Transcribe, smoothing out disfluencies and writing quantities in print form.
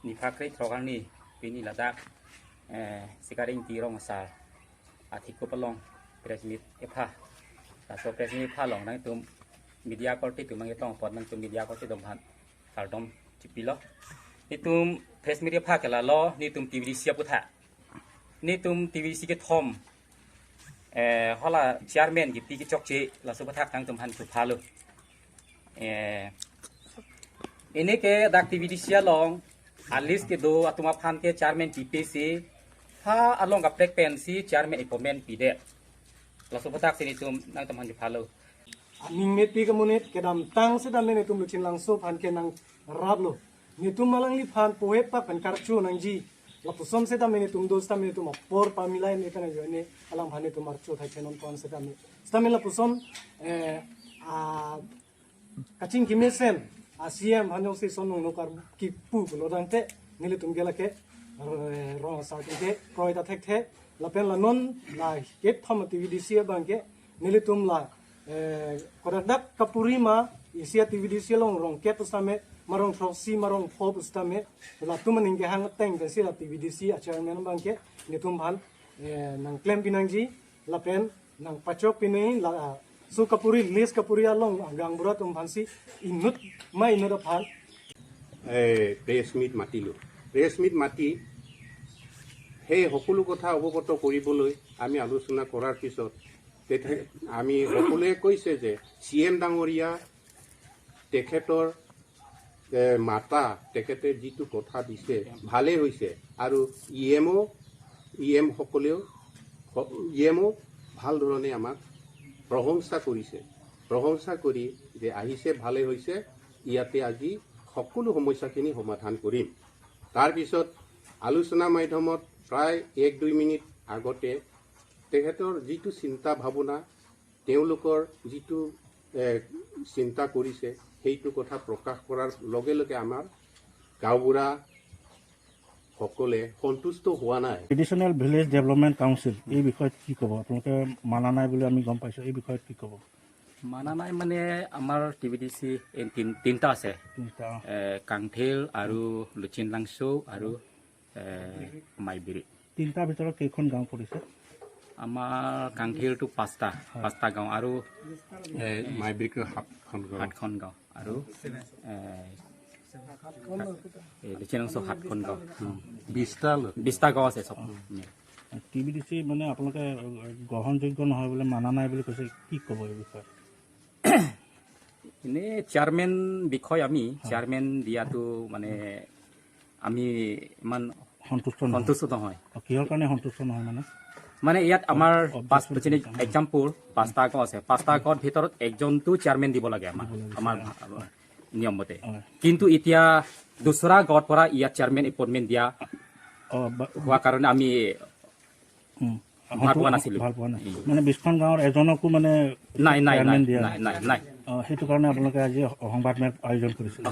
Nifakri Trogarni, Pini Ladak, Sikaring Tirong Sar, Atikopalong, President Epa, so President Palong, Nangtum, Media Corti to Mangetong, Portland to Media Corti Domhan, Kardom, Chipilo, Nitum, Press Media Pakala Law, Nitum TV Siaputa, Nitum TV Siket Home, Hola Chairman, Gipiki Chokchi, La Subatak, Nangtum Han to Palo. Ini ke activity sia long, at least ke do atuma pan ke chairman TPC, ha alongกับ black pen si chairman appointment pide. Langsung petak sini tum nang teman di Palu. Ning met pi kemunit kedam tang sedam ne tum lucin langsung pan ke nang rablo. Ni tum malang li pan poe pa pan karchu nang ji. La pusom sedam ne tum dos tam ne tum por pa milai ne kana jo ne alang bhane tum marchu thai chenon pon sedam ne. Sedam la pusom kacing kimesen ASEAN hanjong se sonong nokar ki pu lodangte nile tum gela ke ro sa ke proita thek the la pen la non la get thom TVDC bangke nile tum la kodak kapuri ma isia TVDC long rong ke to same marong proxy marong phob stame la tum ninge hang teng de sia TVDC chairman bangke ni tum bhan nang claim pinangji la pen nang pachok pinai la so kapuri les kapuri along gang burat fansi inut mai inut phan press meet মাতিলোঁ press meet মাতি সেই সকলো কথা অৱগত কৰিবলৈ আমি আলোচনা কৰাৰ পিছত আমি সকলোৱে কৈছে যে CM ডাঙৰীয়া তেখেতৰ মাতা তেখেতে যিটো কথা দিছে ভালেই হৈছে আৰু EM সকলেও ভাল ধৰণে আমাক প্ৰশংসা কৰিছে প্ৰশংসা কৰি যে আহিছে ভালে হৈছে ইয়াতে আজি সকলো সমস্যাখিনি সমাধান কৰিম তাৰ পিছত আলোচনা মাধ্যমত প্ৰায় 1-2 মিনিট আগতে তেখেতৰ যিটো চিন্তা ভাৱনা তেওঁলোকৰ যিটো চিন্তা কৰিছে সেইটো কথা প্ৰকাশ কৰাৰ লগে লগে আমাৰ গাঁওবুঢ়া সকলে সন্তুষ্ট হোৱা নাই ট্ৰেডিশনেল ভিলেজ ডেভেলপমেণ্ট কাউন্সিল এই বিষয়ত কি ক'ব আপোনালোকে মানা নাই বুলি আমি গম পাইছোঁ এই বিষয়ত কি ক'ব Mana nai mane amar TVDC tinta ase, Kangthil aru Lucin Langso aru Maibiri. তিনিটাৰ ভিতৰত কেইখন গাঁও পৰিছে Amar Kangthil tu pasta gaon aru মাইব্ৰিকৰ 8খন গাঁও aru Lucin Langso 8খন গাঁও 20টা গাঁও আছে সব TVDC মানে আপোনালোকে গ্ৰহণযোগ্য নহয় বুলি মানা নাই বুলি কৈছে কি ক'ব এই বিষয়ে ini chairman বিষয় আমি chairman দিয়াটো মানে আমি ইমান সন্তুষ্ট নহয় কিহৰ কাৰণে সন্তুষ্ট নহয় মানে ইয়াত আমাৰ পাঁচ এক্সাম্পল 5টা গাঁও আছে 5টা গাঁৱৰ ভিতৰত একজনটো চেয়াৰমেন দিব লাগে আমাৰ নিয়ম মতে কিন্তু এতিয়া দুসৰা গাঁৱৰ পৰা ইয়াত চেয়াৰমেন এপইণ্টমেণ্ট দিয়া হোৱা কাৰণে আমি ভাল পোৱা নাছিলোঁ মানে 20খন গাঁৱৰ এজনকো মানে নাই সেইটো কাৰণে আপোনালোকে আজি সংবাদ মেল আয়োজন কৰিছিল